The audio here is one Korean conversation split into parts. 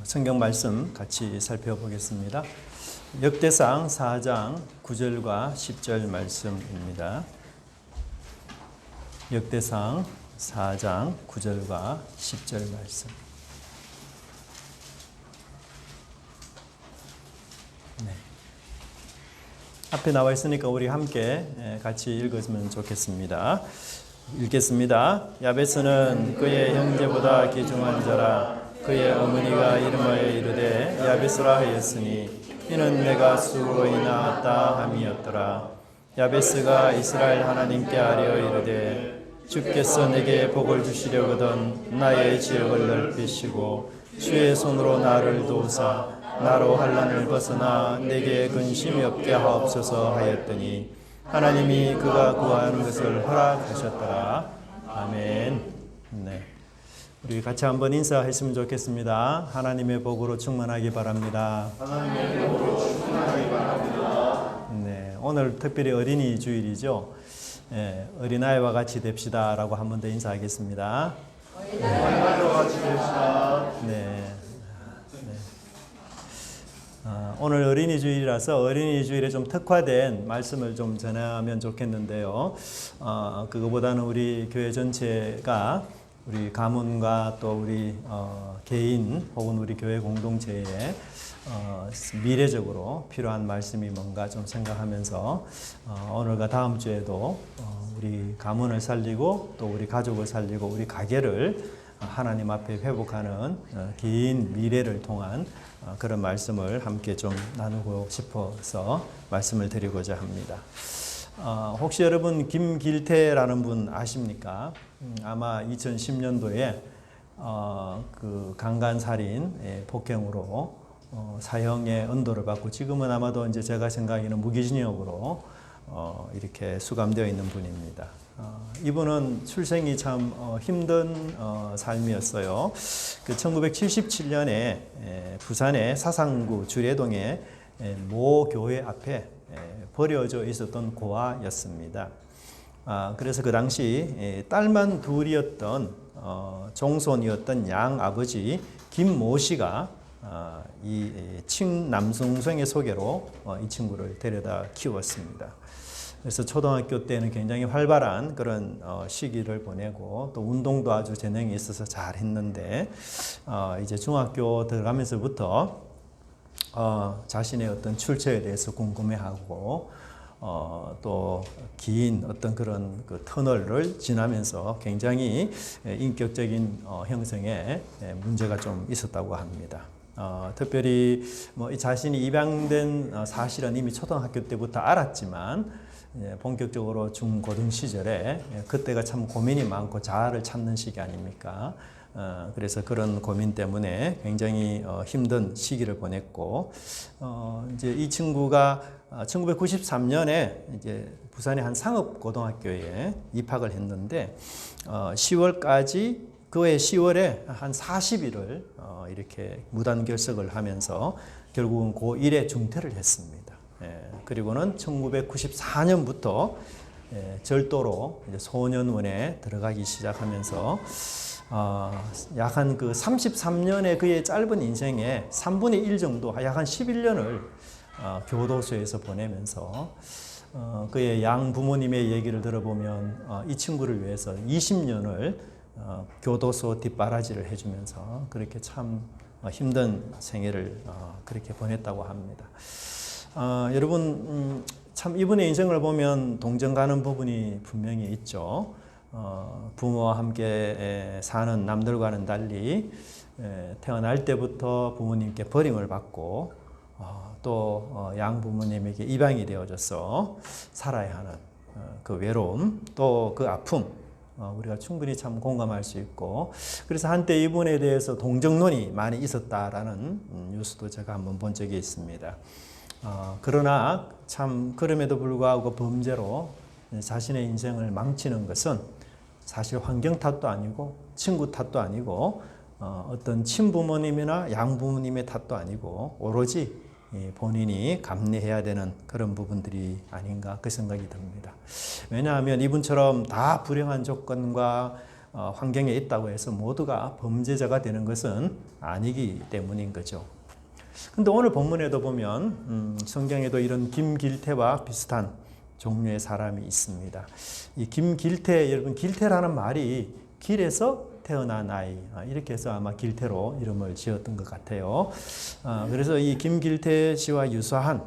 성경 말씀 같이 살펴보겠습니다. 역대상 4장 9절과 10절 말씀입니다. 역대상 4장 9절과 10절 말씀. 네. 앞에 나와 있으니까 우리 함께 같이 읽으면 좋겠습니다. 읽겠습니다. 야베스는 그의 형제보다 귀중한 자라. 그의 어머니가 이름하여 이르되 야베스라 하였으니 이는 내가 수로 인하였다 함이었더라. 야베스가 이스라엘 하나님께 아뢰어 이르되 주께서 내게 복을 주시려거든 나의 지역을 넓히시고 주의 손으로 나를 도우사 나로 환난을 벗어나 내게 근심이 없게 하옵소서 하였더니 하나님이 그가 구하는 것을 허락하셨더라. 아멘. 네. 우리 같이 한번 인사했으면 좋겠습니다. 하나님의 복으로 충만하기 바랍니다. 하나님의 복으로 충만하기 바랍니다. 네, 오늘 특별히 어린이 주일이죠. 어린아이와 같이 됩시다라고 한 번 더 인사하겠습니다. 어린아이와 같이 됩시다. 네. 오늘 어린이 주일이라서 어린이 주일에 좀 특화된 말씀을 좀 전하면 좋겠는데요. 그거보다는 우리 교회 전체가 우리 가문과 또 우리 개인 혹은 우리 교회 공동체에 미래적으로 필요한 말씀이 뭔가 좀 생각하면서 오늘과 다음 주에도 우리 가문을 살리고 또 우리 가족을 살리고 우리 가게를 하나님 앞에 회복하는 긴 미래를 통한 그런 말씀을 함께 좀 나누고 싶어서 말씀을 드리고자 합니다. 혹시 여러분 김길태라는 분 아십니까? 아마 2010년도에 그 강간살인 폭행으로 사형의 언도를 받고 지금은 아마도 이제 제가 생각하기에는 무기징역으로 이렇게 수감되어 있는 분입니다. 이분은 출생이 참 힘든 삶이었어요. 그 1977년에 부산의 사상구 주례동의 모 교회 앞에 버려져 있었던 고아였습니다. 그래서 그 당시 딸만 둘이었던 종손이었던 양 아버지 김모 씨가 이 친남동생의 소개로 이 친구를 데려다 키웠습니다. 그래서 초등학교 때는 굉장히 활발한 그런 시기를 보내고 또 운동도 아주 재능이 있어서 잘 했는데 이제 중학교 들어가면서부터 자신의 어떤 출처에 대해서 궁금해하고 또 긴 어떤 그런 그 터널을 지나면서 굉장히 인격적인 형성에 문제가 좀 있었다고 합니다. 특별히 이 자신이 입양된 사실은 이미 초등학교 때부터 알았지만 본격적으로 중고등 시절에 그때가 참 고민이 많고 자아를 찾는 시기 아닙니까? 그래서 그런 고민 때문에 굉장히 힘든 시기를 보냈고, 이제 이 친구가 1993년에 이제 부산의 한 상업고등학교에 입학을 했는데, 10월까지 그해 10월에 한 40일을 이렇게 무단결석을 하면서 결국은 고1에 중퇴를 했습니다. 그리고는 1994년부터 절도로 이제 소년원에 들어가기 시작하면서 약 한 그 33년의 그의 짧은 인생의 3분의 1 정도, 약 한 11년을 교도소에서 보내면서 그의 양 부모님의 얘기를 들어보면 이 친구를 위해서 20년을 교도소 뒷바라지를 해주면서 그렇게 참 힘든 생애를 그렇게 보냈다고 합니다. 여러분 참 이분의 인생을 보면 동정 가는 부분이 분명히 있죠. 부모와 함께 사는 남들과는 달리 태어날 때부터 부모님께 버림을 받고 또 양부모님에게 입양이 되어져서 살아야 하는 그 외로움 또 그 아픔 우리가 충분히 참 공감할 수 있고 그래서 한때 이분에 대해서 동정론이 많이 있었다라는 뉴스도 제가 한번 본 적이 있습니다. 그러나 참 그럼에도 불구하고 범죄로 자신의 인생을 망치는 것은 사실 환경 탓도 아니고 친구 탓도 아니고 어떤 친부모님이나 양부모님의 탓도 아니고 오로지 본인이 감내해야 되는 그런 부분들이 아닌가 그 생각이 듭니다. 왜냐하면 이분처럼 다 불행한 조건과 환경에 있다고 해서 모두가 범죄자가 되는 것은 아니기 때문인 거죠. 근데 오늘 본문에도 보면 성경에도 이런 김길태와 비슷한 종류의 사람이 있습니다. 이 김길태, 여러분 길태라는 말이 길에서 태어난 아이, 이렇게 해서 아마 길태로 이름을 지었던 것 같아요. 그래서 이 김길태 씨와 유사한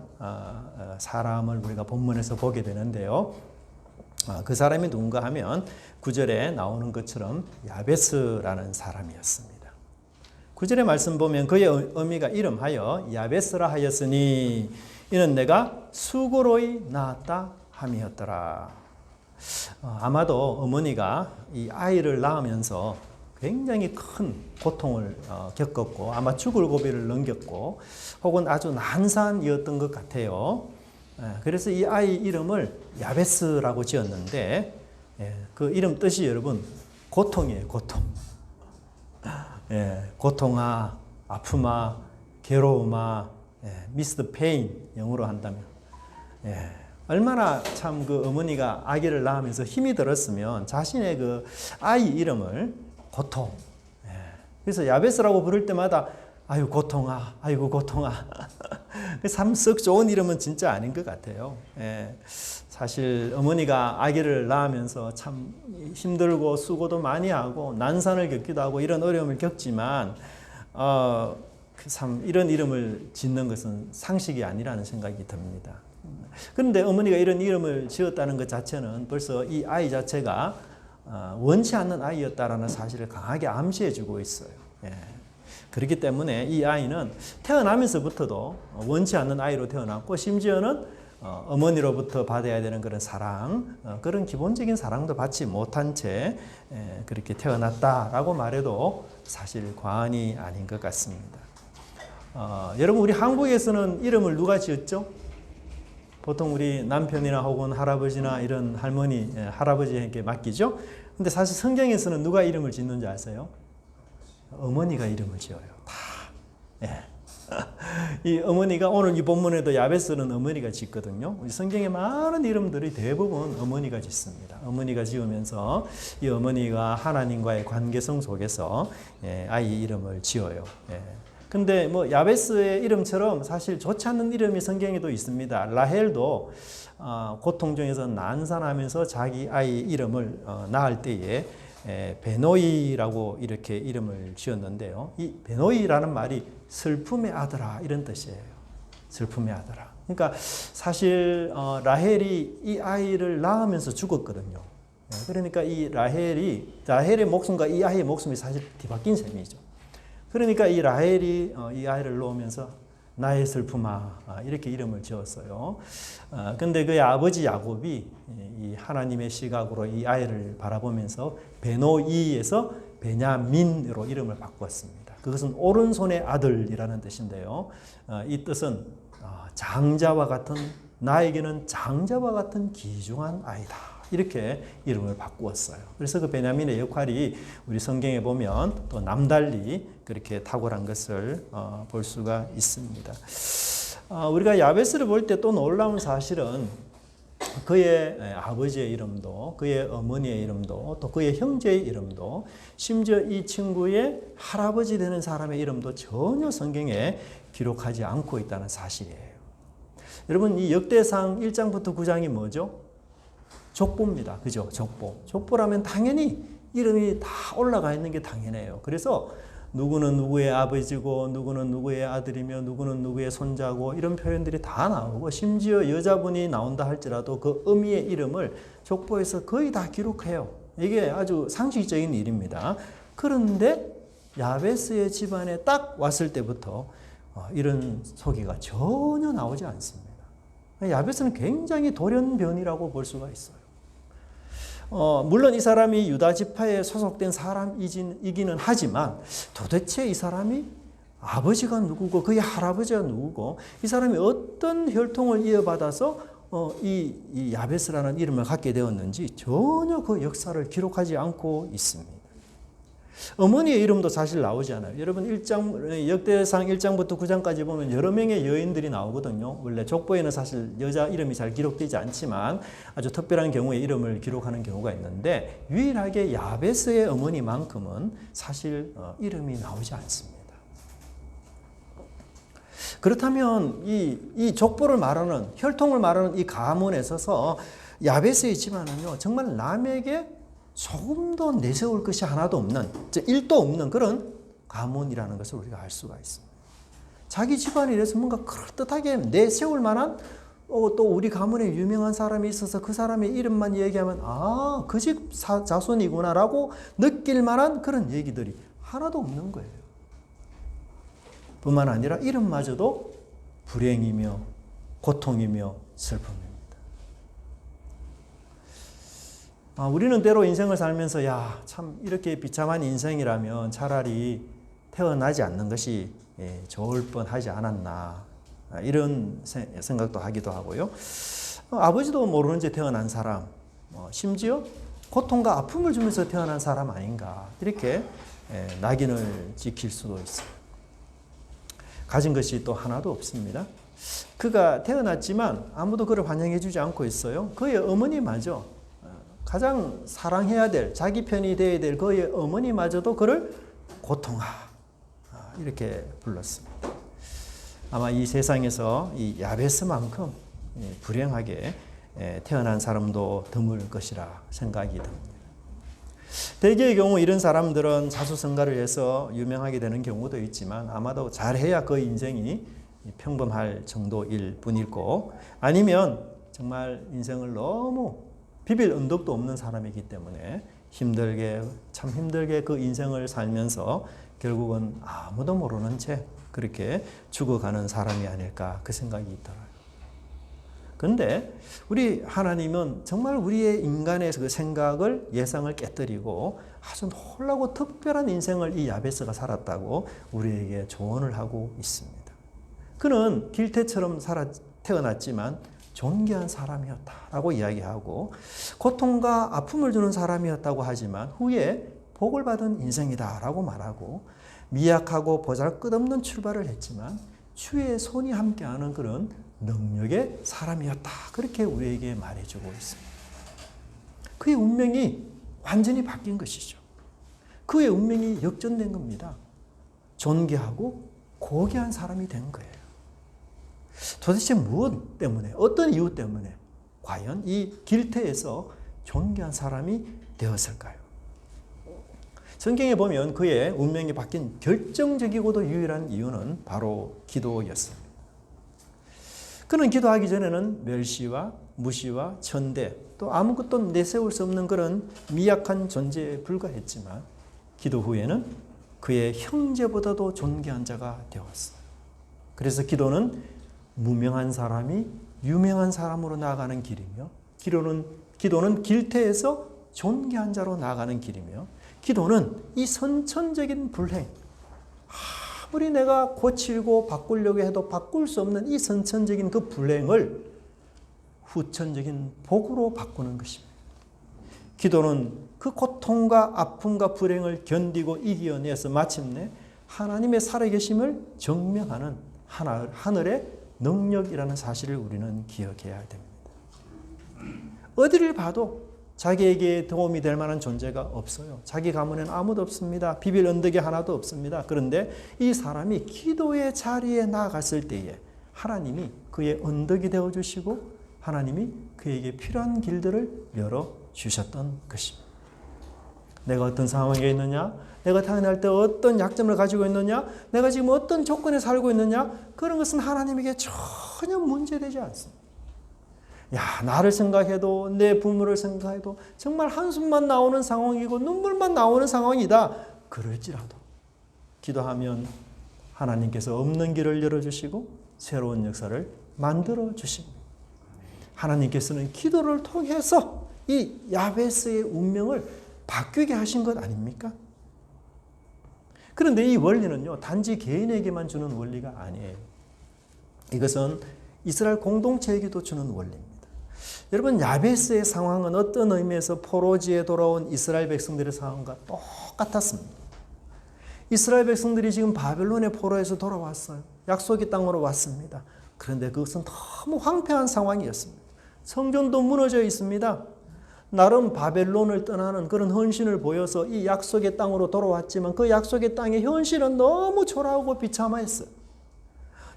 사람을 우리가 본문에서 보게 되는데요. 그 사람이 누군가 하면 9절에 나오는 것처럼 야베스라는 사람이었습니다. 9절의 말씀 보면 그의 의미가 이름하여 야베스라 하였으니 이는 내가 수고로이 낳았다 함이었더라. 아마도 어머니가 이 아이를 낳으면서 굉장히 큰 고통을 겪었고 아마 죽을 고비를 넘겼고 혹은 아주 난산이었던 것 같아요. 그래서 이 아이 이름을 야베스라고 지었는데 그 이름 뜻이 여러분 고통이에요. 고통. 고통아, 아픔아, 괴로움아, 미스 페인 영어로 한다면 얼마나 참 그 어머니가 아기를 낳으면서 힘이 들었으면 자신의 그 아이 이름을 고통. 그래서 야베스라고 부를 때마다 아유 고통아, 아이고 고통아. 참 썩 좋은 이름은 진짜 아닌 것 같아요. 사실 어머니가 아기를 낳으면서 참 힘들고 수고도 많이 하고 난산을 겪기도 하고 이런 어려움을 겪지만 참 이런 이름을 짓는 것은 상식이 아니라는 생각이 듭니다. 그런데 어머니가 이런 이름을 지었다는 것 자체는 벌써 이 아이 자체가 원치 않는 아이였다라는 사실을 강하게 암시해주고 있어요. 그렇기 때문에 이 아이는 태어나면서부터도 원치 않는 아이로 태어났고 심지어는 어머니로부터 받아야 되는 그런 사랑, 그런 기본적인 사랑도 받지 못한 채 그렇게 태어났다라고 말해도 사실 과언이 아닌 것 같습니다. 여러분 우리 한국에서는 이름을 누가 지었죠? 보통 우리 남편이나 혹은 할아버지나 이런 할머니, 할아버지에게 맡기죠? 근데 사실 성경에서는 누가 이름을 짓는지 아세요? 어머니가 이름을 지어요. 다. 이 어머니가 오늘 이 본문에도 야베스는 어머니가 짓거든요. 우리 성경의 많은 이름들이 대부분 어머니가 짓습니다. 어머니가 지으면서 이 어머니가 하나님과의 관계성 속에서 아이 이름을 지어요. 근데 뭐 야베스의 이름처럼 사실 좋지 않은 이름이 성경에도 있습니다. 라헬도 고통 중에서 난산하면서 자기 아이 이름을 낳을 때에 베노이라고 이렇게 이름을 지었는데요. 이 베노이라는 말이 슬픔의 아들아 이런 뜻이에요. 슬픔의 아들아. 그러니까 사실 라헬이 이 아이를 낳으면서 죽었거든요. 그러니까 이 라헬의 목숨과 이 아이의 목숨이 사실 뒤바뀐 셈이죠. 그러니까 이 라헬이 이 아이를 놓으면서 나의 슬픔아 이렇게 이름을 지었어요. 근데 그의 아버지 야곱이 이 하나님의 시각으로 이 아이를 바라보면서 베노이에서 베냐민으로 이름을 바꾸었습니다. 그것은 오른손의 아들이라는 뜻인데요. 이 뜻은 장자와 같은 나에게는 장자와 같은 귀중한 아이다. 이렇게 이름을 바꾸었어요. 그래서 그 베냐민의 역할이 우리 성경에 보면 또 남달리 그렇게 탁월한 것을 볼 수가 있습니다. 우리가 야베스를 볼 때 또 놀라운 사실은 그의 아버지의 이름도 그의 어머니의 이름도 또 그의 형제의 이름도 심지어 이 친구의 할아버지 되는 사람의 이름도 전혀 성경에 기록하지 않고 있다는 사실이에요. 여러분 이 역대상 1장부터 9장이 뭐죠? 족보입니다. 그죠? 족보. 족보라면 당연히 이름이 다 올라가 있는 게 당연해요. 그래서 누구는 누구의 아버지고 누구는 누구의 아들이며 누구는 누구의 손자고 이런 표현들이 다 나오고 심지어 여자분이 나온다 할지라도 그 어미의 이름을 족보에서 거의 다 기록해요. 이게 아주 상식적인 일입니다. 그런데 야베스의 집안에 딱 왔을 때부터 이런 소개가 전혀 나오지 않습니다. 야베스는 굉장히 돌연변이라고 볼 수가 있어요. 물론 이 사람이 유다 지파에 소속된 사람이기는 하지만 도대체 이 사람이 아버지가 누구고 그의 할아버지가 누구고 이 사람이 어떤 혈통을 이어받아서 이 야베스라는 이름을 갖게 되었는지 전혀 그 역사를 기록하지 않고 있습니다. 어머니의 이름도 사실 나오지 않아요. 여러분 역대상 1장부터 9장까지 보면 여러 명의 여인들이 나오거든요. 원래 족보에는 사실 여자 이름이 잘 기록되지 않지만 아주 특별한 경우에 이름을 기록하는 경우가 있는데 유일하게 야베스의 어머니만큼은 사실 이름이 나오지 않습니다. 그렇다면 이 족보를 말하는 혈통을 말하는 이 가문에 있어서 야베스의 집안은요 정말 남에게 조금도 내세울 것이 하나도 없는, 일도 없는 그런 가문이라는 것을 우리가 알 수가 있습니다. 자기 집안에 이래서 뭔가 그럴듯하게 내세울 만한 또 우리 가문에 유명한 사람이 있어서 그 사람의 이름만 얘기하면 아, 그 집 자손이구나라고 느낄 만한 그런 얘기들이 하나도 없는 거예요. 뿐만 아니라 이름마저도 불행이며 고통이며 슬픔입니다. 우리는 때로 인생을 살면서 참 이렇게 비참한 인생이라면 차라리 태어나지 않는 것이 좋을 뻔하지 않았나 이런 생각도 하기도 하고요. 아버지도 모르는 채 태어난 사람, 심지어 고통과 아픔을 주면서 태어난 사람 아닌가 이렇게 낙인을 찍힐 수도 있어요. 가진 것이 또 하나도 없습니다. 그가 태어났지만 아무도 그를 환영해 주지 않고 있어요. 그의 어머니마저 가장 사랑해야 될, 자기 편이 되어야 될 그의 어머니마저도 그를 고통아 이렇게 불렀습니다. 아마 이 세상에서 이 야베스만큼 불행하게 태어난 사람도 드물 것이라 생각이 듭니다. 대개의 경우 이런 사람들은 자수성가를 해서 유명하게 되는 경우도 있지만 아마도 잘해야 그 인생이 평범할 정도일 뿐이고 아니면 정말 인생을 너무 비빌 언덕도 없는 사람이기 때문에 참 힘들게 그 인생을 살면서 결국은 아무도 모르는 채 그렇게 죽어가는 사람이 아닐까 그 생각이 있더라고요. 그런데 우리 하나님은 정말 우리의 인간의 그 생각을 예상을 깨뜨리고 아주 놀라고 특별한 인생을 이 야베스가 살았다고 우리에게 조언을 하고 있습니다. 그는 길태처럼 태어났지만 존귀한 사람이었다라고 이야기하고 고통과 아픔을 주는 사람이었다고 하지만 후에 복을 받은 인생이다라고 말하고 미약하고 보잘것없는 출발을 했지만 주의 손이 함께하는 그런 능력의 사람이었다. 그렇게 우리에게 말해주고 있습니다. 그의 운명이 완전히 바뀐 것이죠. 그의 운명이 역전된 겁니다. 존귀하고 고귀한 사람이 된 거예요. 도대체 무엇 때문에, 어떤 이유 때문에 과연 이 길태에서 존귀한 사람이 되었을까요? 성경에 보면 그의 운명이 바뀐 결정적이고도 유일한 이유는 바로 기도였습니다. 그는 기도하기 전에는 멸시와 무시와 천대 또 아무것도 내세울 수 없는 그런 미약한 존재에 불과했지만 기도 후에는 그의 형제보다도 존귀한 자가 되었어요. 그래서 기도는 무명한 사람이 유명한 사람으로 나아가는 길이며 기도는 길태에서 존귀한 자로 나아가는 길이며 기도는 이 선천적인 불행 아무리 내가 고치고 바꾸려고 해도 바꿀 수 없는 이 선천적인 그 불행을 후천적인 복으로 바꾸는 것입니다. 기도는 그 고통과 아픔과 불행을 견디고 이겨내서 마침내 하나님의 살아계심을 증명하는 하늘의 능력이라는 사실을 우리는 기억해야 됩니다. 어디를 봐도 자기에게 도움이 될 만한 존재가 없어요. 자기 가문에는 아무도 없습니다. 비빌 언덕이 하나도 없습니다. 그런데 이 사람이 기도의 자리에 나아갔을 때에 하나님이 그의 언덕이 되어주시고 하나님이 그에게 필요한 길들을 열어주셨던 것입니다. 내가 어떤 상황에 있느냐? 내가 태어날 때 어떤 약점을 가지고 있느냐? 내가 지금 어떤 조건에 살고 있느냐? 그런 것은 하나님에게 전혀 문제되지 않습니다. 나를 생각해도 내 부모를 생각해도 정말 한숨만 나오는 상황이고 눈물만 나오는 상황이다. 그럴지라도 기도하면 하나님께서 없는 길을 열어주시고 새로운 역사를 만들어 주십니다. 하나님께서는 기도를 통해서 이 야베스의 운명을 바뀌게 하신 것 아닙니까? 그런데 이 원리는요, 단지 개인에게만 주는 원리가 아니에요. 이것은 이스라엘 공동체에게도 주는 원리입니다. 여러분, 야베스의 상황은 어떤 의미에서 포로지에 돌아온 이스라엘 백성들의 상황과 똑같았습니다. 이스라엘 백성들이 지금 바벨론의 포로에서 돌아왔어요. 약속의 땅으로 왔습니다. 그런데 그것은 너무 황폐한 상황이었습니다. 성전도 무너져 있습니다. 나름 바벨론을 떠나는 그런 헌신을 보여서 이 약속의 땅으로 돌아왔지만 그 약속의 땅의 현실은 너무 초라하고 비참했어요.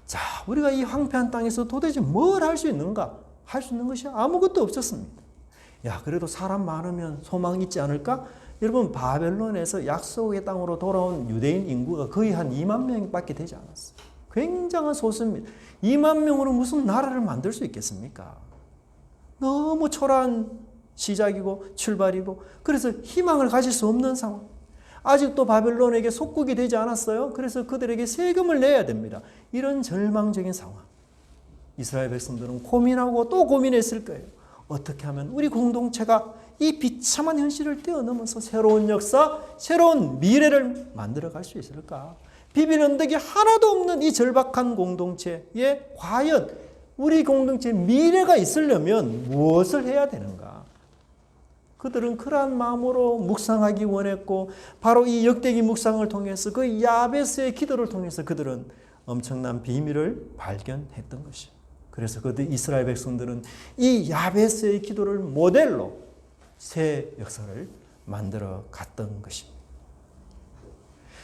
자, 우리가 이 황폐한 땅에서 도대체 뭘 할 수 있는가? 할 수 있는 것이 아무것도 없었습니다. 야, 그래도 사람 많으면 소망 있지 않을까? 여러분, 바벨론에서 약속의 땅으로 돌아온 유대인 인구가 거의 한 2만 명밖에 되지 않았어요. 굉장한 소수입니다. 2만 명으로 무슨 나라를 만들 수 있겠습니까? 너무 초라한 시작이고 출발이고, 그래서 희망을 가질 수 없는 상황. 아직도 바벨론에게 속국이 되지 않았어요. 그래서 그들에게 세금을 내야 됩니다. 이런 절망적인 상황. 이스라엘 백성들은 고민하고 또 고민했을 거예요. 어떻게 하면 우리 공동체가 이 비참한 현실을 뛰어넘어서 새로운 역사, 새로운 미래를 만들어갈 수 있을까? 비빌 언덕이 하나도 없는 이 절박한 공동체에 과연 우리 공동체에 미래가 있으려면 무엇을 해야 되는가? 그들은 그러한 마음으로 묵상하기 원했고, 바로 이 역대기 묵상을 통해서 그 야베스의 기도를 통해서 그들은 엄청난 비밀을 발견했던 것이에요. 그래서 그들 이스라엘 백성들은 이 야베스의 기도를 모델로 새 역사를 만들어 갔던 것입니다.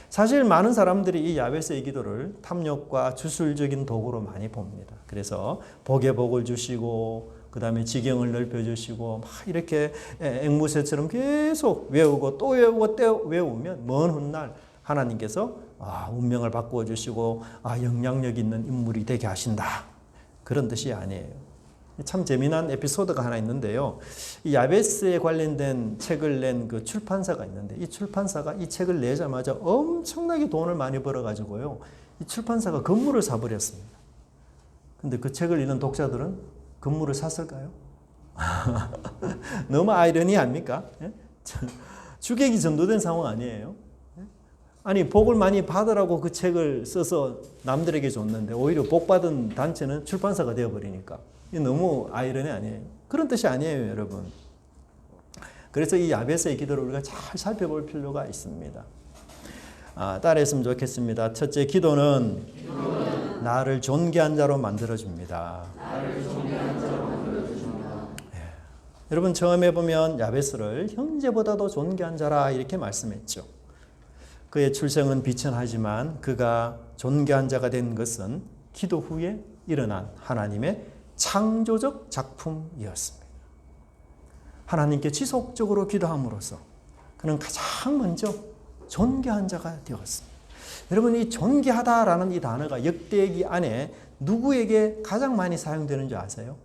사실 많은 사람들이 이 야베스의 기도를 탐욕과 주술적인 도구로 많이 봅니다. 그래서 복에 복을 주시고 그 다음에 지경을 넓혀주시고 막 이렇게 앵무새처럼 계속 외우고 또 외우고 또 외우면 먼 훗날 하나님께서 운명을 바꾸어 주시고 영향력 있는 인물이 되게 하신다. 그런 뜻이 아니에요. 참 재미난 에피소드가 하나 있는데요. 이 야베스에 관련된 책을 낸 그 출판사가 있는데, 이 출판사가 이 책을 내자마자 엄청나게 돈을 많이 벌어가지고요, 이 출판사가 건물을 사버렸습니다. 근데 그 책을 읽는 독자들은 건물을 샀을까요? 너무 아이러니 아닙니까? 주객이 전도된 상황 아니에요? 아니, 복을 많이 받으라고 그 책을 써서 남들에게 줬는데 오히려 복 받은 단체는 출판사가 되어버리니까 이 너무 아이러니 아니에요? 그런 뜻이 아니에요, 여러분. 그래서 이 야베스의 기도를 우리가 잘 살펴볼 필요가 있습니다. 따라했으면 좋겠습니다. 첫째, 기도는 나를 존귀한 자로 만들어줍니다. 여러분, 처음에 보면 야베스를 형제보다도 존귀한 자라 이렇게 말씀했죠. 그의 출생은 비천하지만 그가 존귀한 자가 된 것은 기도 후에 일어난 하나님의 창조적 작품이었습니다. 하나님께 지속적으로 기도함으로써 그는 가장 먼저 존귀한 자가 되었습니다. 여러분, 이 존귀하다라는 이 단어가 역대기 안에 누구에게 가장 많이 사용되는 줄 아세요?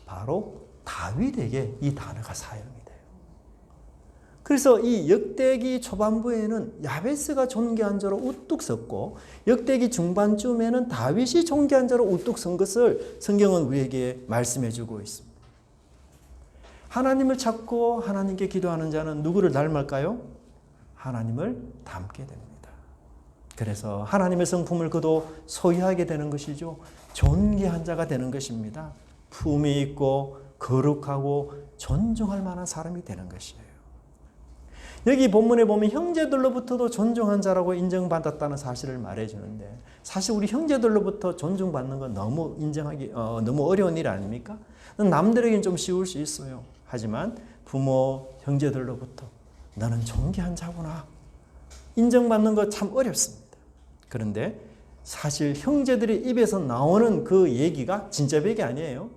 바로 다윗에게 이 단어가 사용이 돼요. 그래서 이 역대기 초반부에는 야베스가 존귀한 자로 우뚝 섰고, 역대기 중반쯤에는 다윗이 존귀한 자로 우뚝 선 것을 성경은 우리에게 말씀해 주고 있습니다. 하나님을 찾고 하나님께 기도하는 자는 누구를 닮을까요? 하나님을 닮게 됩니다. 그래서 하나님의 성품을 그도 소유하게 되는 것이죠. 존귀한 자가 되는 것입니다. 품이 있고 거룩하고 존중할 만한 사람이 되는 것이에요. 여기 본문에 보면 형제들로부터도 존중한 자라고 인정받았다는 사실을 말해주는데, 사실 우리 형제들로부터 존중받는 건 너무 인정하기 너무 어려운 일 아닙니까? 남들에게는 좀 쉬울 수 있어요. 하지만 부모, 형제들로부터 너는 존귀한 자구나 인정받는 거 참 어렵습니다. 그런데 사실 형제들의 입에서 나오는 그 얘기가 진짜 백이 아니에요.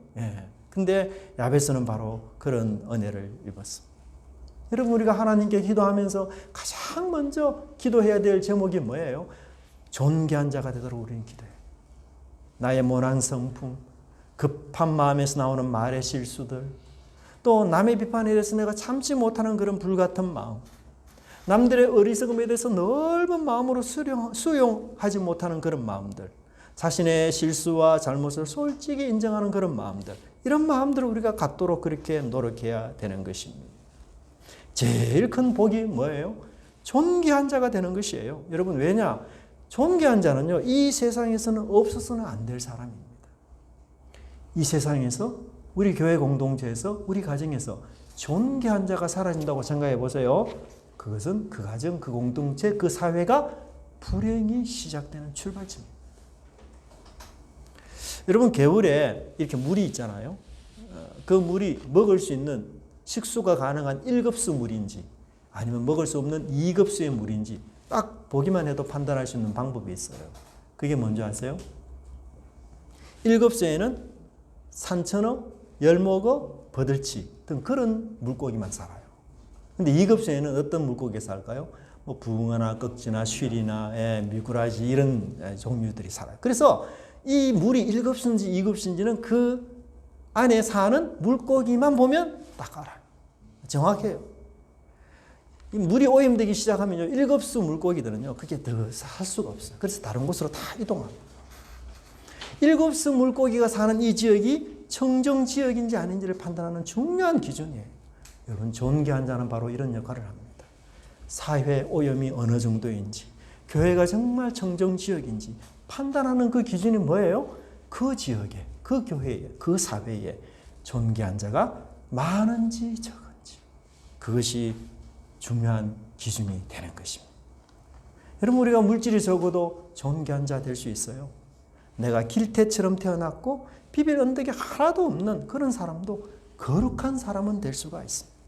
근데 야베스는 바로 그런 은혜를 입었습니다. 여러분, 우리가 하나님께 기도하면서 가장 먼저 기도해야 될 제목이 뭐예요? 존귀한 자가 되도록 우리는 기도해요. 나의 모난 성품, 급한 마음에서 나오는 말의 실수들, 또 남의 비판에 대해서 내가 참지 못하는 그런 불같은 마음, 남들의 어리석음에 대해서 넓은 마음으로 수용하지 못하는 그런 마음들, 자신의 실수와 잘못을 솔직히 인정하는 그런 마음들, 이런 마음들을 우리가 갖도록 그렇게 노력해야 되는 것입니다. 제일 큰 복이 뭐예요? 존귀한 자가 되는 것이에요. 여러분, 왜냐? 존귀한 자는요, 이 세상에서는 없어서는 안 될 사람입니다. 이 세상에서, 우리 교회 공동체에서, 우리 가정에서 존귀한 자가 사라진다고 생각해 보세요. 그것은 그 가정, 그 공동체, 그 사회가 불행이 시작되는 출발점입니다. 여러분 겨울에 이렇게 물이 있잖아요. 그 물이 먹을 수 있는 식수가 가능한 1급수 물인지 아니면 먹을 수 없는 2급수의 물인지 딱 보기만 해도 판단할 수 있는 방법이 있어요. 그게 뭔지 아세요? 1급수에는 산천어, 열목어, 버들치 등 그런 물고기만 살아요. 근데 2급수에는 어떤 물고기가 살까요? 뭐 붕어나 꺽지나 쉬리나 미꾸라지 이런 종류들이 살아요. 그래서 이 물이 1급수인지 2급수인지는 그 안에 사는 물고기만 보면 딱 알아요. 정확해요. 이 물이 오염되기 시작하면요, 1급수 물고기들은요, 그게 더 살 수가 없어요. 그래서 다른 곳으로 다 이동합니다. 1급수 물고기가 사는 이 지역이 청정 지역인지 아닌지를 판단하는 중요한 기준이에요. 여러분, 존귀한 자는 바로 이런 역할을 합니다. 사회 오염이 어느 정도인지, 교회가 정말 청정 지역인지 판단하는 그 기준이 뭐예요? 그 지역에, 그 교회에, 그 사회에 존귀한 자가 많은지 적은지. 그것이 중요한 기준이 되는 것입니다. 여러분, 우리가 물질이 적어도 존귀한 자 될 수 있어요. 내가 길태처럼 태어났고 비빌 언덕이 하나도 없는 그런 사람도 거룩한 사람은 될 수가 있습니다.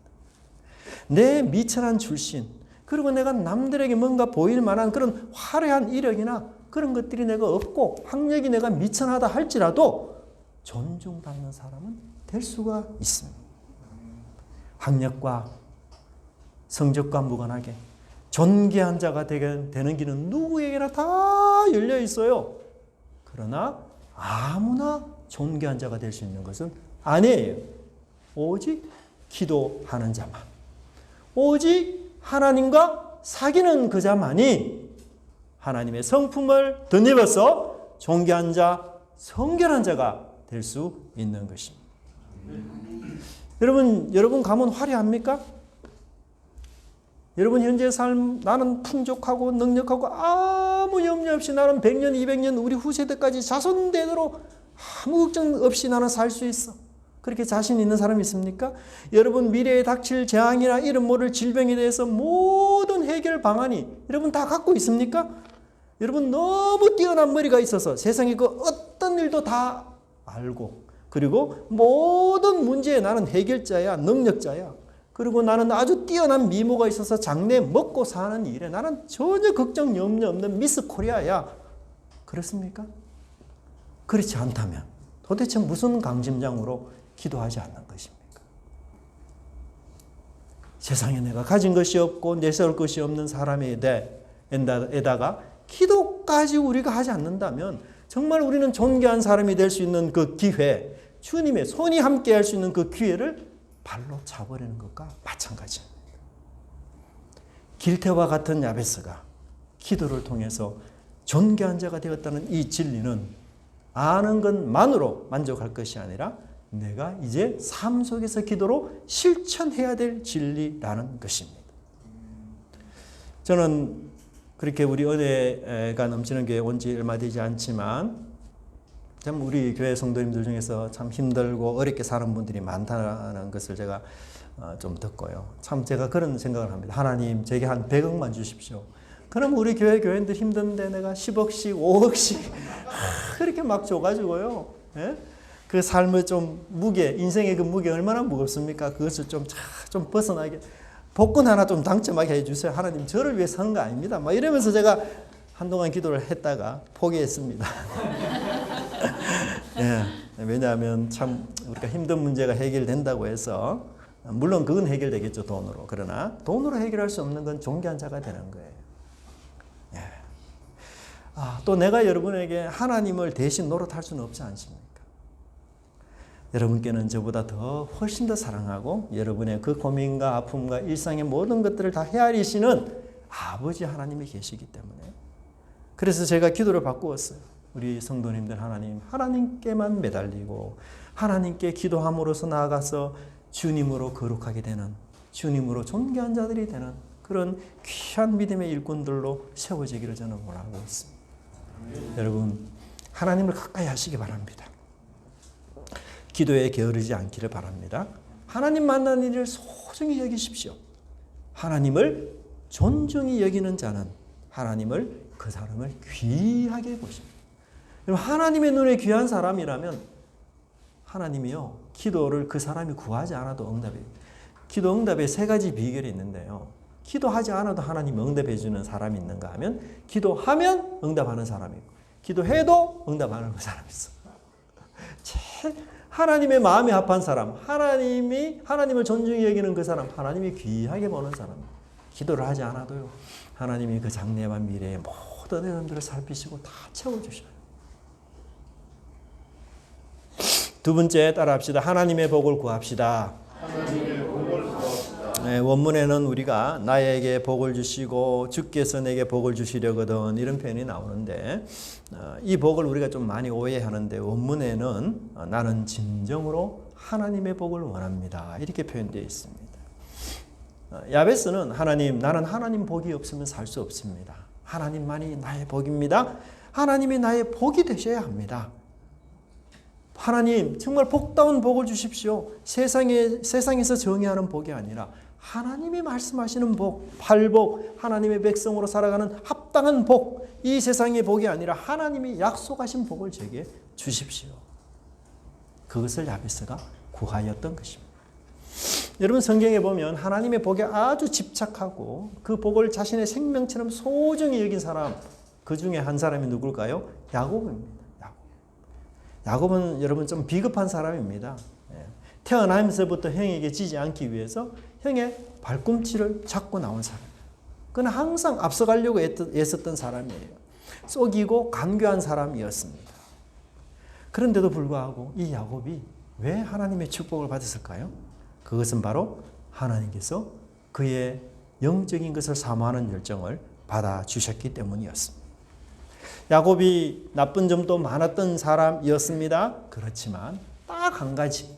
내 미천한 출신, 그리고 내가 남들에게 뭔가 보일 만한 그런 화려한 이력이나 그런 것들이 내가 없고 학력이 내가 미천하다 할지라도 존중받는 사람은 될 수가 있습니다. 학력과 성적과 무관하게 존귀한 자가 되는 길은 누구에게나 다 열려 있어요. 그러나 아무나 존귀한 자가 될 수 있는 것은 아니에요. 오직 기도하는 자만, 오직 하나님과 사귀는 그 자만이 하나님의 성품을 덧입어서 존귀한 자, 성결한 자가 될 수 있는 것입니다. 여러분 가문 화려합니까? 여러분 현재 삶, 나는 풍족하고 능력하고 아무 염려 없이 나는 100년, 200년 우리 후세대까지 자손대대로 아무 걱정 없이 나는 살 수 있어. 그렇게 자신 있는 사람이 있습니까? 여러분 미래에 닥칠 재앙이나 이름 모를 질병에 대해서 모든 해결 방안이 여러분 다 갖고 있습니까? 여러분 너무 뛰어난 머리가 있어서 세상에 그 어떤 일도 다 알고, 그리고 모든 문제에 나는 해결자야, 능력자야. 그리고 나는 아주 뛰어난 미모가 있어서 장래 먹고 사는 일에 나는 전혀 걱정 염려 없는 미스 코리아야. 그렇습니까? 그렇지 않다면 도대체 무슨 강심장으로 기도하지 않는 것입니까? 세상에 내가 가진 것이 없고 내세울 것이 없는 사람에다가 기도까지 우리가 하지 않는다면 정말 우리는 존귀한 사람이 될 수 있는 그 기회, 주님의 손이 함께 할 수 있는 그 기회를 발로 차버리는 것과 마찬가지입니다. 길태와 같은 야베스가 기도를 통해서 존귀한 자가 되었다는 이 진리는 아는 것만으로 만족할 것이 아니라 내가 이제 삶 속에서 기도로 실천해야 될 진리라는 것입니다. 저는 그렇게 우리 은혜가 넘치는 교회에 온 지 얼마 되지 않지만 참 우리 교회 성도님들 중에서 참 힘들고 어렵게 사는 분들이 많다는 것을 제가 좀 듣고요. 참 제가 그런 생각을 합니다. 하나님 제게 한 100억만 주십시오. 그럼 우리 교회인들 힘든데 내가 10억씩 5억씩 그렇게 막 줘가지고요. 예? 그 삶의 좀 무게, 인생의 그 무게 얼마나 무겁습니까? 그것을 좀 벗어나게 복권 하나 좀 당첨하게 해주세요. 하나님 저를 위해 산 거 아닙니다. 막 이러면서 제가 한동안 기도를 했다가 포기했습니다. 예, 왜냐하면 참 우리가 힘든 문제가 해결된다고 해서 물론 그건 해결되겠죠, 돈으로. 그러나 돈으로 해결할 수 없는 건 존귀한 자가 되는 거예요. 예. 또 내가 여러분에게 하나님을 대신 노릇할 수는 없지 않습니까? 여러분께는 저보다 훨씬 더 사랑하고 여러분의 그 고민과 아픔과 일상의 모든 것들을 다 헤아리시는 아버지 하나님이 계시기 때문에, 그래서 제가 기도를 바꾸었어요. 우리 성도님들 하나님께만 매달리고 하나님께 기도함으로써 나아가서 주님으로 거룩하게 되는, 주님으로 존귀한 자들이 되는 그런 귀한 믿음의 일꾼들로 세워지기를 저는 원하고 있습니다. 여러분 하나님을 가까이 하시기 바랍니다. 기도에 게으르지 않기를 바랍니다. 하나님 만나는 일을 소중히 여기십시오. 하나님을 존중히 여기는 자는 하나님을 그 사람을 귀하게 보십니다. 하나님의 눈에 귀한 사람이라면 하나님이요, 기도를 그 사람이 구하지 않아도 응답해요. 기도 응답에 세 가지 비결이 있는데요. 기도하지 않아도 하나님 응답해 주는 사람이 있는가 하면 기도하면 응답하는 사람이 있고 기도해도 응답하는 사람이 있어. 하나님의 마음이 합한 사람, 하나님을 존중히 여기는 그 사람, 하나님이 귀하게 보는 사람. 기도를 하지 않아도요, 하나님이 그 장래와 미래의 모든 여러분들을 살피시고 다 채워주셔요. 두 번째 따라합시다. 하나님의 복을 구합시다. 하나님의 복을 구합시다. 네, 원문에는 우리가 나에게 복을 주시고 주께서 내게 복을 주시려거든 이런 표현이 나오는데 이 복을 우리가 좀 많이 오해하는데 원문에는 나는 진정으로 하나님의 복을 원합니다 이렇게 표현되어 있습니다. 야베스는 나는 하나님 복이 없으면 살 수 없습니다. 하나님만이 나의 복입니다. 하나님이 나의 복이 되셔야 합니다. 하나님 정말 복다운 복을 주십시오. 세상에서 정의하는 복이 아니라 하나님이 말씀하시는 복, 팔복, 하나님의 백성으로 살아가는 합당한 복, 이 세상의 복이 아니라 하나님이 약속하신 복을 제게 주십시오. 그것을 야베스가 구하였던 것입니다. 여러분 성경에 보면 하나님의 복에 아주 집착하고 그 복을 자신의 생명처럼 소중히 여긴 사람, 그 중에 한 사람이 누굴까요? 야곱입니다. 야곱은 여러분 좀 비겁한 사람입니다. 태어나면서부터 형에게 지지 않기 위해서 형의 발꿈치를 잡고 나온 사람이에요. 그는 항상 앞서가려고 애썼던 사람이에요. 속이고 간교한 사람이었습니다. 그런데도 불구하고 이 야곱이 왜 하나님의 축복을 받았을까요? 그것은 바로 하나님께서 그의 영적인 것을 사모하는 열정을 받아주셨기 때문이었습니다. 야곱이 나쁜 점도 많았던 사람이었습니다. 그렇지만 딱 한 가지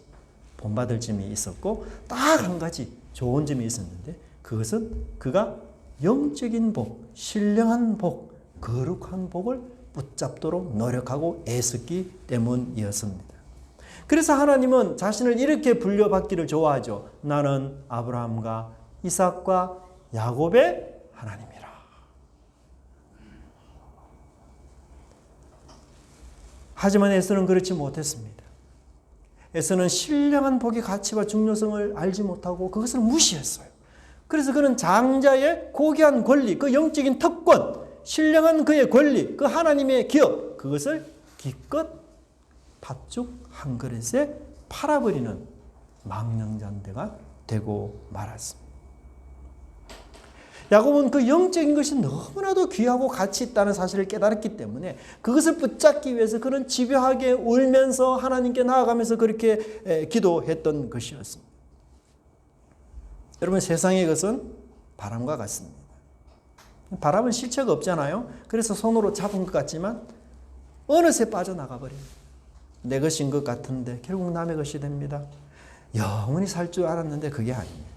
본받을 점이 있었고 딱 한 가지 좋은 점이 있었는데 그것은 그가 영적인 복, 신령한 복, 거룩한 복을 붙잡도록 노력하고 애썼기 때문이었습니다. 그래서 하나님은 자신을 이렇게 불려받기를 좋아하죠. 나는 아브라함과 이삭과 야곱의 하나님이라. 하지만 에서는 그렇지 못했습니다. 에서는 신령한 복의 가치와 중요성을 알지 못하고 그것을 무시했어요. 그래서 그는 장자의 고귀한 권리, 그 영적인 특권, 신령한 그의 권리, 그 하나님의 기업, 그것을 기껏 팥죽 한 그릇에 팔아버리는 망령잔대가 되고 말았습니다. 야곱은 그 영적인 것이 너무나도 귀하고 가치 있다는 사실을 깨달았기 때문에 그것을 붙잡기 위해서 그는 집요하게 울면서 하나님께 나아가면서 그렇게 기도했던 것이었습니다. 여러분 세상의 것은 바람과 같습니다. 바람은 실체가 없잖아요. 그래서 손으로 잡은 것 같지만 어느새 빠져나가 버려요. 내 것인 것 같은데 결국 남의 것이 됩니다. 영원히 살 줄 알았는데 그게 아닙니다.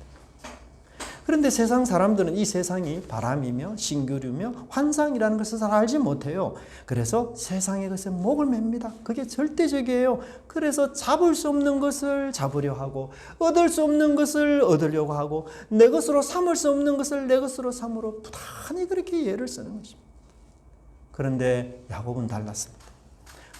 그런데 세상 사람들은 이 세상이 바람이며 신기루며 환상이라는 것을 잘 알지 못해요. 그래서 세상의 것에 목을 맵니다. 그게 절대적이에요. 그래서 잡을 수 없는 것을 잡으려 하고 얻을 수 없는 것을 얻으려고 하고 내 것으로 삼을 수 없는 것을 내 것으로 삼으로 부단히 그렇게 예를 쓰는 것입니다. 그런데 야곱은 달랐습니다.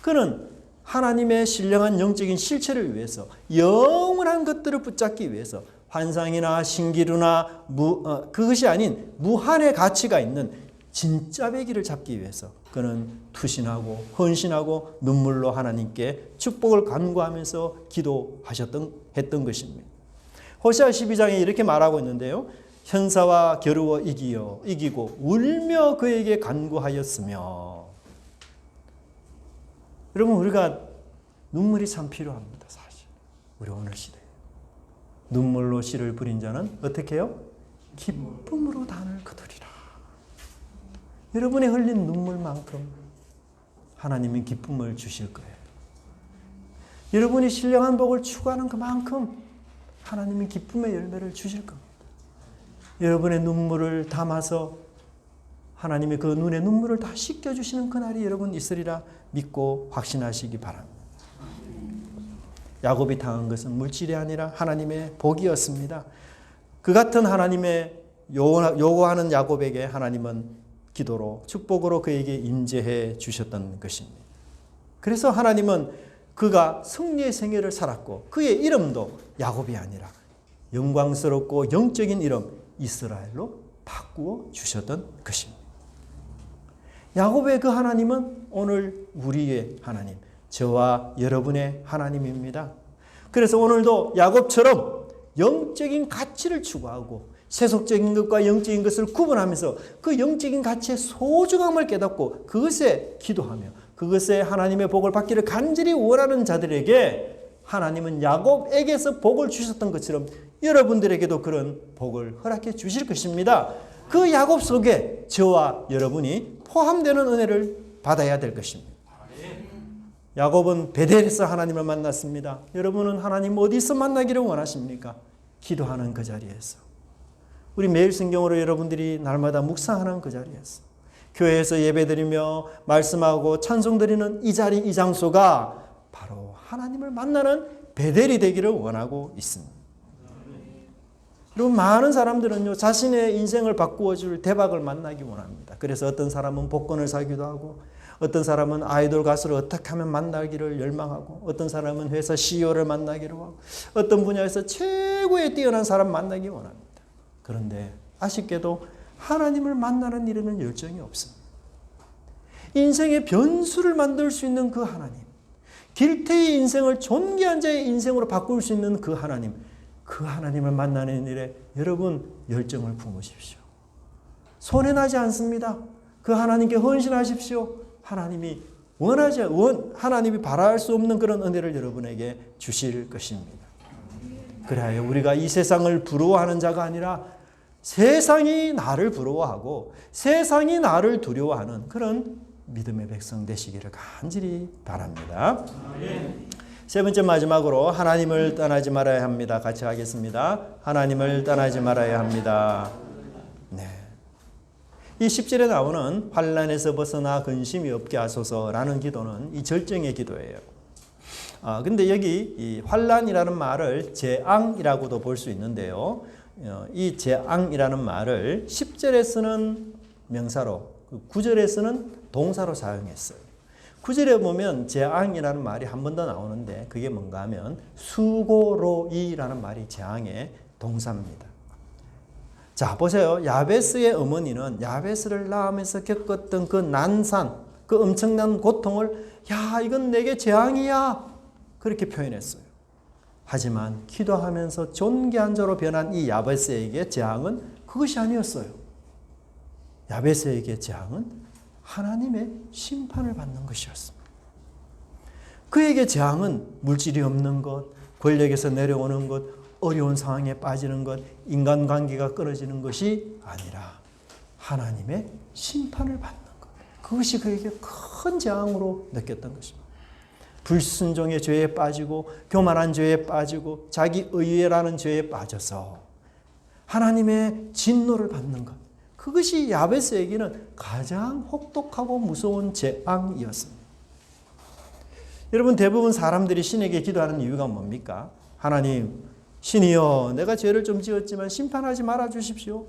그는 하나님의 신령한 영적인 실체를 위해서 영원한 것들을 붙잡기 위해서 환상이나 신기루나 그것이 아닌 무한의 가치가 있는 진짜 배기를 잡기 위해서 그는 투신하고 헌신하고 눈물로 하나님께 축복을 간구하면서 했던 것입니다. 호세아 12장에 이렇게 말하고 있는데요. 현사와 겨루어 이기고 울며 그에게 간구하였으며. 여러분 우리가 눈물이 참 필요합니다. 사실 우리 오늘 시대에. 눈물로 씨를 부린 자는 어떻게 해요? 기쁨으로 단을 거두리라. 여러분이 흘린 눈물만큼 하나님은 기쁨을 주실 거예요. 여러분이 신령한 복을 추구하는 그만큼 하나님은 기쁨의 열매를 주실 겁니다. 여러분의 눈물을 담아서 하나님의 그 눈의 눈물을 다 씻겨주시는 그날이 여러분 있으리라 믿고 확신하시기 바랍니다. 야곱이 당한 것은 물질이 아니라 하나님의 복이었습니다. 그 같은 하나님의 요구하는 야곱에게 하나님은 기도로 축복으로 그에게 임재해 주셨던 것입니다. 그래서 하나님은 그가 승리의 생애를 살았고 그의 이름도 야곱이 아니라 영광스럽고 영적인 이름 이스라엘로 바꾸어 주셨던 것입니다. 야곱의 그 하나님은 오늘 우리의 하나님, 저와 여러분의 하나님입니다. 그래서 오늘도 야곱처럼 영적인 가치를 추구하고 세속적인 것과 영적인 것을 구분하면서 그 영적인 가치의 소중함을 깨닫고 그것에 기도하며 그것에 하나님의 복을 받기를 간절히 원하는 자들에게 하나님은 야곱에게서 복을 주셨던 것처럼 여러분들에게도 그런 복을 허락해 주실 것입니다. 그 야곱 속에 저와 여러분이 포함되는 은혜를 받아야 될 것입니다. 야곱은 베델에서 하나님을 만났습니다. 여러분은 하나님 어디서 만나기를 원하십니까? 기도하는 그 자리에서. 우리 매일 성경으로 여러분들이 날마다 묵상하는 그 자리에서. 교회에서 예배드리며 말씀하고 찬송드리는 이 자리, 이 장소가 바로 하나님을 만나는 베델이 되기를 원하고 있습니다. 그리고 많은 사람들은요, 자신의 인생을 바꾸어줄 대박을 만나기 원합니다. 그래서 어떤 사람은 복권을 사기도 하고, 어떤 사람은 아이돌 가수를 어떻게 하면 만나기를 열망하고, 어떤 사람은 회사 CEO를 만나기로 하고, 어떤 분야에서 최고의 뛰어난 사람 만나기 원합니다. 그런데 아쉽게도 하나님을 만나는 일에는 열정이 없습니다. 인생의 변수를 만들 수 있는 그 하나님, 길태의 인생을 존귀한 자의 인생으로 바꿀 수 있는 그 하나님, 그 하나님을 만나는 일에 여러분 열정을 품으십시오. 손해나지 않습니다. 그 하나님께 헌신하십시오. 하나님이 하나님이 바랄 수 없는 그런 은혜를 여러분에게 주실 것입니다. 그래야 우리가 이 세상을 부러워하는 자가 아니라 세상이 나를 부러워하고 세상이 나를 두려워하는 그런 믿음의 백성 되시기를 간절히 바랍니다. 세 번째 마지막으로 하나님을 떠나지 말아야 합니다. 같이 하겠습니다. 하나님을 떠나지 말아야 합니다. 네. 이 10절에 나오는 환난에서 벗어나 근심이 없게 하소서라는 기도는 이 절정의 기도예요. 근데 여기 이 환난이라는 말을 재앙이라고도 볼 수 있는데요. 이 재앙이라는 말을 10절에서는 명사로, 9절에서는 동사로 사용했어요. 9절에 보면 재앙이라는 말이 한 번 더 나오는데 그게 뭔가 하면 수고로이라는 말이 재앙의 동사입니다. 자, 보세요. 야베스의 어머니는 야베스를 낳으면서 겪었던 그 난산, 그 엄청난 고통을 야, 이건 내게 재앙이야. 그렇게 표현했어요. 하지만 기도하면서 존귀한 자로 변한 이 야베스에게 재앙은 그것이 아니었어요. 야베스에게 재앙은 하나님의 심판을 받는 것이었습니다. 그에게 재앙은 물질이 없는 것, 권력에서 내려오는 것, 어려운 상황에 빠지는 것, 인간관계가 끊어지는 것이 아니라 하나님의 심판을 받는 것. 그것이 그에게 큰 재앙으로 느꼈던 것입니다. 불순종의 죄에 빠지고 교만한 죄에 빠지고 자기 의외라는 죄에 빠져서 하나님의 진노를 받는 것. 그것이 야베스에게는 가장 혹독하고 무서운 재앙이었습니다. 여러분, 대부분 사람들이 신에게 기도하는 이유가 뭡니까? 하나님, 신이여, 내가 죄를 좀 지었지만 심판하지 말아 주십시오.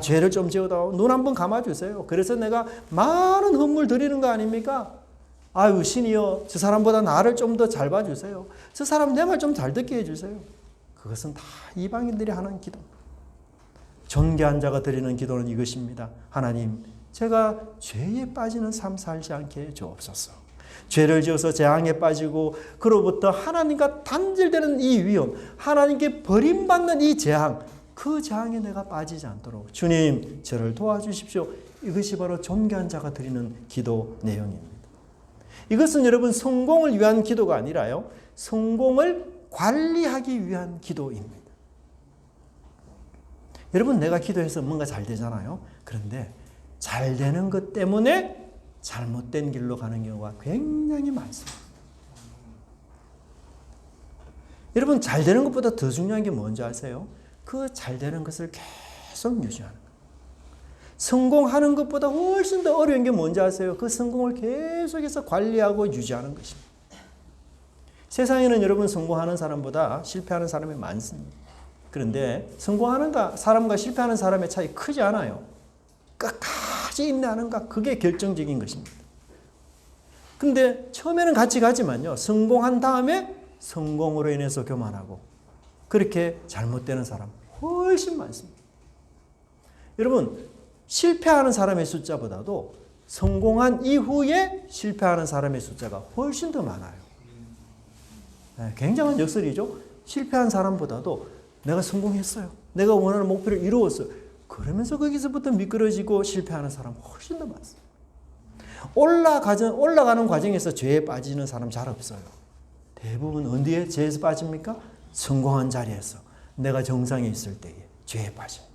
죄를 좀 지어다오. 눈 한번 감아주세요. 그래서 내가 많은 헌물 드리는 거 아닙니까? 신이여, 저 사람보다 나를 좀 더 잘 봐주세요. 저 사람 내 말 좀 잘 듣게 해주세요. 그것은 다 이방인들이 하는 기도. 존귀한 자가 드리는 기도는 이것입니다. 하나님, 제가 죄에 빠지는 삶 살지 않게 해 주옵소서. 죄를 지어서 재앙에 빠지고 그로부터 하나님과 단절되는 이 위험, 하나님께 버림받는 이 재앙, 그 재앙에 내가 빠지지 않도록 주님, 저를 도와주십시오. 이것이 바로 존귀한 자가 드리는 기도 내용입니다. 이것은 여러분 성공을 위한 기도가 아니라요, 성공을 관리하기 위한 기도입니다. 여러분, 내가 기도해서 뭔가 잘 되잖아요. 그런데 잘 되는 것 때문에 잘못된 길로 가는 경우가 굉장히 많습니다. 여러분, 잘 되는 것보다 더 중요한 게 뭔지 아세요? 그 잘 되는 것을 계속 유지하는 거예요. 성공하는 것보다 훨씬 더 어려운 게 뭔지 아세요? 그 성공을 계속해서 관리하고 유지하는 것입니다. 세상에는 여러분 성공하는 사람보다 실패하는 사람이 많습니다. 그런데 성공하는 사람과 실패하는 사람의 차이 크지 않아요. 끝까지 끝까지 인내하는가? 그게 결정적인 것입니다. 근데 처음에는 같이 가지만요. 성공한 다음에 성공으로 인해서 교만하고 그렇게 잘못되는 사람 훨씬 많습니다. 여러분, 실패하는 사람의 숫자보다도 성공한 이후에 실패하는 사람의 숫자가 훨씬 더 많아요. 굉장한 역설이죠. 실패한 사람보다도 내가 성공했어요. 내가 원하는 목표를 이루었어요. 그러면서 거기서부터 미끄러지고 실패하는 사람 훨씬 더 많습니다. 올라가는 과정에서 죄에 빠지는 사람 잘 없어요. 대부분 어디에 죄에서 빠집니까? 성공한 자리에서 내가 정상에 있을 때에 죄에 빠집니다.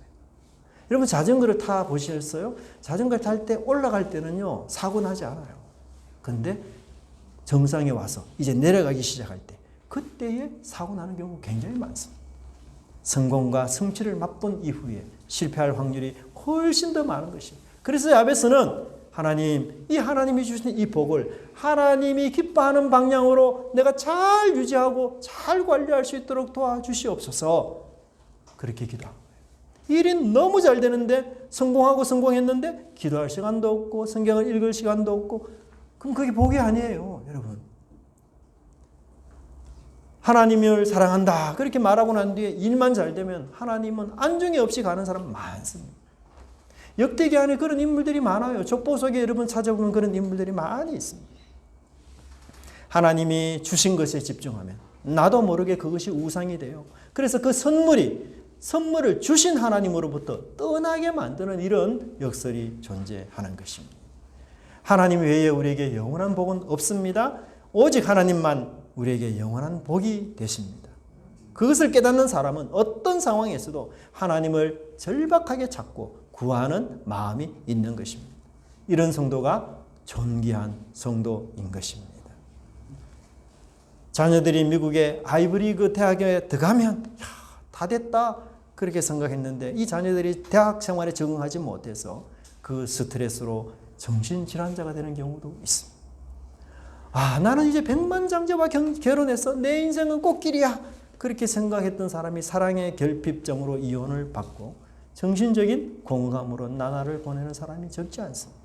여러분 자전거를 타 보셨어요? 자전거를 탈 때 올라갈 때는요 사고 나지 않아요. 근데 정상에 와서 이제 내려가기 시작할 때 그때에 사고 나는 경우 굉장히 많습니다. 성공과 성취를 맛본 이후에 실패할 확률이 훨씬 더 많은 것입니다. 그래서 야베스는 하나님이 주신 이 복을 하나님이 기뻐하는 방향으로 내가 잘 유지하고 잘 관리할 수 있도록 도와주시옵소서 그렇게 기도합니다. 일이 너무 잘 되는데 성공했는데 기도할 시간도 없고 성경을 읽을 시간도 없고 그럼 그게 복이 아니에요. 여러분 하나님을 사랑한다 그렇게 말하고 난 뒤에 일만 잘 되면 하나님은 안중에 없이 가는 사람 많습니다. 역대기 안에 그런 인물들이 많아요. 족보 속에 여러분 찾아보면 그런 인물들이 많이 있습니다. 하나님이 주신 것에 집중하면 나도 모르게 그것이 우상이 돼요. 그래서 그 선물을 주신 하나님으로부터 떠나게 만드는 이런 역설이 존재하는 것입니다. 하나님 외에 우리에게 영원한 복은 없습니다. 오직 하나님만 우리에게 영원한 복이 되십니다. 그것을 깨닫는 사람은 어떤 상황에서도 하나님을 절박하게 찾고 구하는 마음이 있는 것입니다. 이런 성도가 존귀한 성도인 것입니다. 자녀들이 미국의 아이브리그 대학에 들어가면 다 됐다 그렇게 생각했는데 이 자녀들이 대학 생활에 적응하지 못해서 그 스트레스로 정신질환자가 되는 경우도 있습니다. 나는 이제 백만장자와 결혼해서 내 인생은 꽃길이야 그렇게 생각했던 사람이 사랑의 결핍증으로 이혼을 받고 정신적인 공감으로 나날을 보내는 사람이 적지 않습니다.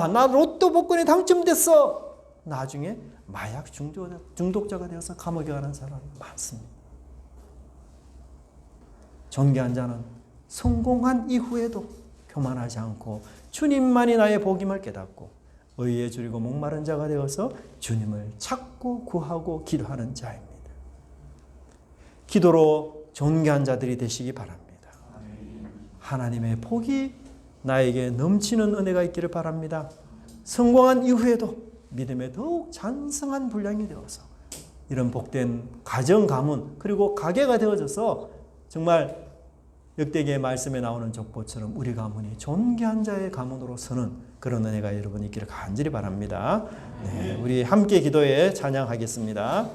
나 로또 복권에 당첨됐어. 나중에 마약 중독자가 되어서 감옥에 가는 사람이 많습니다. 존귀한 자는 성공한 이후에도 교만하지 않고 주님만이 나의 복임을 깨닫고 의에 줄이고 목마른 자가 되어서 주님을 찾고 구하고 기도하는 자입니다. 기도로 존귀한 자들이 되시기 바랍니다. 하나님의 복이 나에게 넘치는 은혜가 있기를 바랍니다. 성공한 이후에도 믿음에 더욱 장성한 분량이 되어서 이런 복된 가정 가문 그리고 가게가 되어져서 정말 역대기의 말씀에 나오는 족보처럼 우리 가문이 존귀한 자의 가문으로 서는 그런 은혜가 여러분 있기를 간절히 바랍니다. 네, 우리 함께 기도에 찬양하겠습니다.